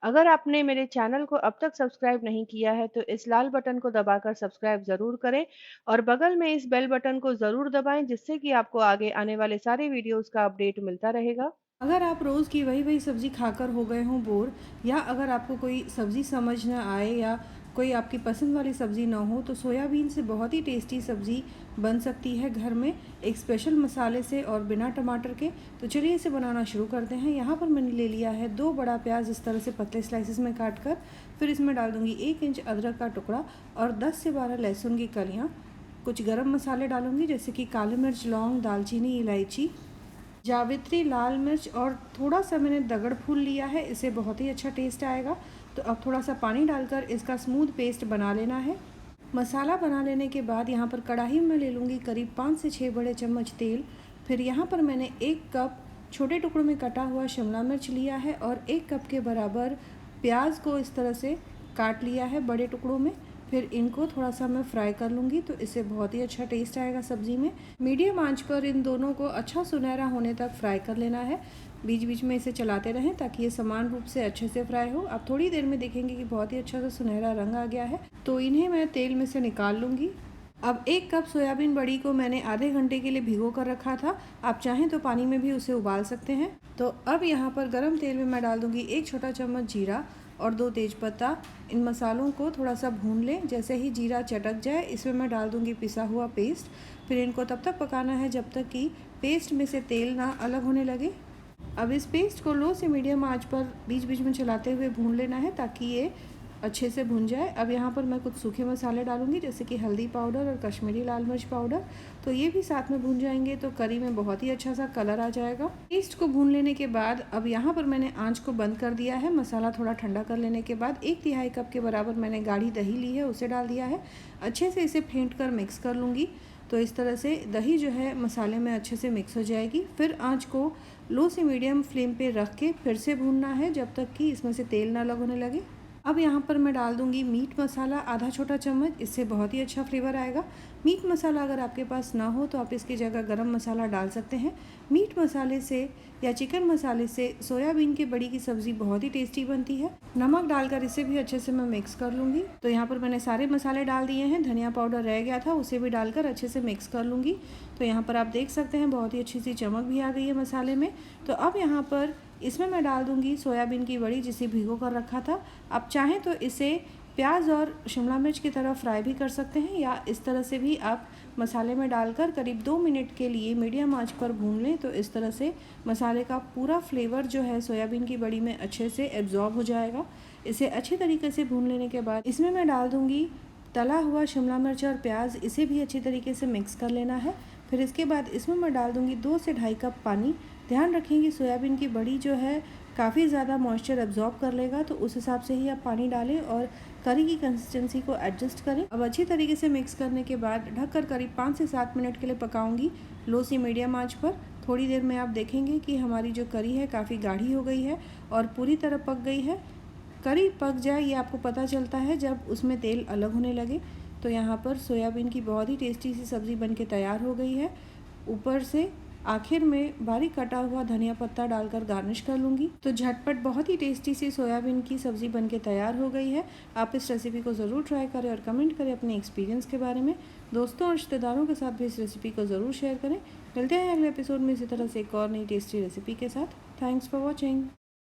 अगर आपने मेरे चैनल को अब तक सब्सक्राइब नहीं किया है तो इस लाल बटन को दबाकर सब्सक्राइब ज़रूर करें और बगल में इस बेल बटन को ज़रूर दबाएं जिससे कि आपको आगे आने वाले सारे वीडियोस का अपडेट मिलता रहेगा। अगर आप रोज़ की वही वही सब्ज़ी खाकर हो गए हों बोर, या अगर आपको कोई सब्ज़ी समझ ना आए या कोई आपकी पसंद वाली सब्ज़ी ना हो, तो सोयाबीन से बहुत ही टेस्टी सब्ज़ी बन सकती है घर में, एक स्पेशल मसाले से और बिना टमाटर के। तो चलिए इसे बनाना शुरू करते हैं। यहाँ पर मैंने ले लिया है 2 बड़ा प्याज इस तरह से पतले स्लाइसेस में काट कर। फिर इसमें डाल दूँगी 1 इंच अदरक का टुकड़ा और 10 से 12 लहसुन की कलियाँ। कुछ गरम मसाले डालूँगी जैसे कि काली मिर्च, लौंग, दालचीनी, इलायची, जावित्री, लाल मिर्च और थोड़ा सा मैंने दगड़ फूल लिया है, इससे बहुत ही अच्छा टेस्ट आएगा। तो अब थोड़ा सा पानी डालकर इसका स्मूथ पेस्ट बना लेना है। मसाला बना लेने के बाद यहाँ पर कढ़ाई में ले लूँगी करीब 5 से 6 बड़े चम्मच तेल। फिर यहाँ पर मैंने 1 कप छोटे टुकड़ों में कटा हुआ शिमला मिर्च लिया है और 1 कप के बराबर प्याज को इस तरह से काट लिया है बड़े टुकड़ों में। फिर इनको थोड़ा सा मैं फ्राई कर लूँगी, तो इससे बहुत ही अच्छा टेस्ट आएगा सब्ज़ी में। मीडियम आंच पर इन दोनों को अच्छा सुनहरा होने तक फ्राई कर लेना है। बीच बीच में इसे चलाते रहें ताकि ये समान रूप से अच्छे से फ्राई हो। आप थोड़ी देर में देखेंगे कि बहुत ही अच्छा सा सुनहरा रंग आ गया है, तो इन्हें मैं तेल में से निकाल लूँगी। अब 1 कप सोयाबीन बड़ी को मैंने आधे घंटे के लिए भिगो कर रखा था। आप चाहें तो पानी में भी उसे उबाल सकते हैं। तो अब यहाँ पर गरम तेल में मैं डाल दूँगी 1 छोटा चम्मच जीरा और 2 तेज़पत्ता। इन मसालों को थोड़ा सा भून लें। जैसे ही जीरा चटक जाए, इसमें मैं डाल दूँगी पिसा हुआ पेस्ट। फिर इनको तब तक पकाना है जब तक कि पेस्ट में से तेल ना अलग होने लगे। अब इस पेस्ट को लो से मीडियम आंच पर बीच बीच में चलाते हुए भून लेना है ताकि ये अच्छे से भुन जाए। अब यहाँ पर मैं कुछ सूखे मसाले डालूंगी जैसे कि हल्दी पाउडर और कश्मीरी लाल मिर्च पाउडर, तो ये भी साथ में भून जाएंगे तो करी में बहुत ही अच्छा सा कलर आ जाएगा। पेस्ट को भून लेने के बाद अब यहाँ पर मैंने आंच को बंद कर दिया है। मसाला थोड़ा ठंडा कर लेने के बाद 1/3 कप के बराबर मैंने गाढ़ी दही ली है, उसे डाल दिया है। अच्छे से इसे फेंट कर मिक्स कर लूँगी। तो इस तरह से दही जो है मसाले में अच्छे से मिक्स हो जाएगी। फिर आंच को लो से मीडियम फ्लेम पे रख के फिर से भूनना है जब तक कि इसमें से तेल ना अलग होने लगे। अब यहाँ पर मैं डाल दूँगी मीट मसाला आधा छोटा चम्मच, इससे बहुत ही अच्छा फ्लेवर आएगा। मीट मसाला अगर आपके पास ना हो तो आप इसकी जगह गरम मसाला डाल सकते हैं। मीट मसाले से या चिकन मसाले से सोयाबीन की बड़ी की सब्ज़ी बहुत ही टेस्टी बनती है। नमक डालकर इसे भी अच्छे से मैं मिक्स कर लूँगी। तो यहाँ पर मैंने सारे मसाले डाल दिए हैं। धनिया पाउडर रह गया था, उसे भी डालकर अच्छे से मिक्स कर लूँगी। तो यहाँ पर आप देख सकते हैं बहुत ही अच्छी सी चमक भी आ गई है मसाले में। तो अब यहाँ पर इसमें मैं डाल दूँगी सोयाबीन की बड़ी जिसे भिगो कर रखा था। आप चाहें तो इसे प्याज और शिमला मिर्च की तरह फ्राई भी कर सकते हैं, या इस तरह से भी आप मसाले में डालकर करीब 2 मिनट के लिए मीडियम आंच पर भून लें। तो इस तरह से मसाले का पूरा फ्लेवर जो है सोयाबीन की बड़ी में अच्छे से एब्जॉर्ब हो जाएगा। इसे अच्छे तरीके से भून लेने के बाद इसमें मैं डाल दूँगी तला हुआ शिमला मिर्च और प्याज, इसे भी अच्छी तरीके से मिक्स कर लेना है। फिर इसके बाद इसमें मैं डाल दूँगी 2 से ढाई कप पानी। ध्यान रखेंगे सोयाबीन की बड़ी जो है काफ़ी ज़्यादा मॉइस्चर एब्जॉर्ब कर लेगा, तो उस हिसाब से ही आप पानी डालें और करी की कंसिस्टेंसी को एडजस्ट करें। अब अच्छी तरीके से मिक्स करने के बाद ढककर करीब 5 से 7 मिनट के लिए पकाऊंगी लो से मीडियम आंच पर। थोड़ी देर में आप देखेंगे कि हमारी जो करी है काफ़ी गाढ़ी हो गई है और पूरी तरह पक गई है। करी पक जाए ये आपको पता चलता है जब उसमें तेल अलग होने लगे। तो यहाँ पर सोयाबीन की बहुत ही टेस्टी सी सब्ज़ी बनके तैयार हो गई है। ऊपर से आखिर में बारीक कटा हुआ धनिया पत्ता डालकर गार्निश कर लूँगी। तो झटपट बहुत ही टेस्टी सी सोयाबीन की सब्ज़ी बनके तैयार हो गई है। आप इस रेसिपी को ज़रूर ट्राई करें और कमेंट करें अपने एक्सपीरियंस के बारे में। दोस्तों और रिश्तेदारों के साथ भी इस रेसिपी को ज़रूर शेयर करें। मिलते हैं अगले एपिसोड में इसी तरह से एक और नई टेस्टी रेसिपी के साथ। Thanks for watching.